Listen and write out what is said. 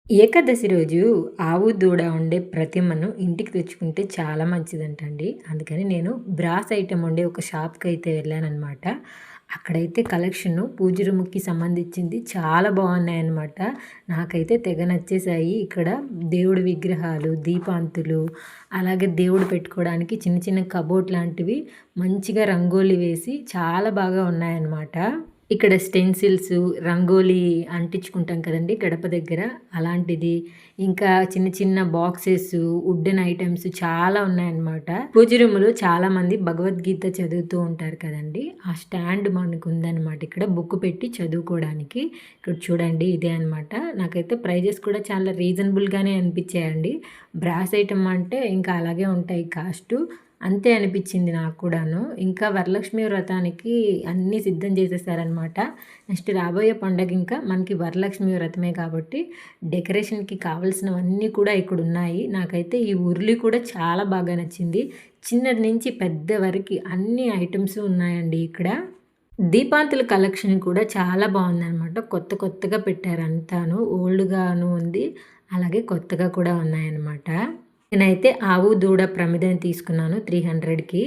ఏకాదశి రోజు ఆవు, దూడ ఉండే ప్రతిమను ఇంటికి తెచ్చుకుంటే చాలా మంచిదంటండి. అందుకని నేను బ్రాస్ ఐటెమ్ ఉండే ఒక షాప్‌కైతే వెళ్ళాననమాట. అక్కడైతే కలెక్షను పూజ రూమ్‌కి సంబంధించింది చాలా బాగున్నాయన్నమాట. నాకైతే తెగ నచ్చేసాయి. ఇక్కడ దేవుడి విగ్రహాలు, దీపాంతులు, అలాగే దేవుడు పెట్టుకోవడానికి చిన్న చిన్న కబోర్డ్ లాంటివి మంచిగా రంగోలి వేసి చాలా బాగా ఉన్నాయన్నమాట. ఇక్కడ స్టెన్సిల్స్, రంగోలీ అంటించుకుంటాం కదండీ గడప దగ్గర, అలాంటిది. ఇంకా చిన్న చిన్న బాక్సెసు, వుడెన్ ఐటెమ్స్ చాలా ఉన్నాయన్నమాట. పూజ రూమ్‌లో చాలామంది భగవద్గీత చదువుతూ ఉంటారు కదండీ! ఆ స్టాండ్ మనకుందనమాట ఇక్కడ బుక్ పెట్టి చదువుకోవడానికి. ఇక్కడ చూడండి ఇదే అనమాట. నాకైతే ప్రైజెస్ కూడా చాలా రీజనబుల్‌గానే అనిపించాయండి. బ్రాస్ ఐటెమ్ అంటే ఇంకా అలాగే ఉంటాయి కాస్టు. అంతే అనిపించింది నాకు కూడాను. ఇంకా వరలక్ష్మి వ్రతానికి అన్నీ సిద్ధం చేసేసారనమాట. నెక్స్ట్ రాబోయే పండగ ఇంకా మనకి వరలక్ష్మి వ్రతమే కాబట్టి డెకరేషన్‌కి కావాల్సినవన్నీ కూడా ఇక్కడున్నాయి. నాకైతే ఈ ఉర్లి కూడా చాలా బాగా నచ్చింది. చిన్నది నుంచి పెద్ద వరకి అన్ని ఐటెమ్స్ ఉన్నాయండి ఇక్కడ. దీపాంతుల కలెక్షన్ కూడా చాలా బాగుందనమాట. కొత్త కొత్తగా పెట్టారు అంతాను. ఓల్డ్‌గాను ఉంది. అలాగే కొత్తగా కూడా ఉన్నాయన్నమాట. నేనైతే ఆవు, దూడ ప్రమిదను తీసుకున్నాను 300కి.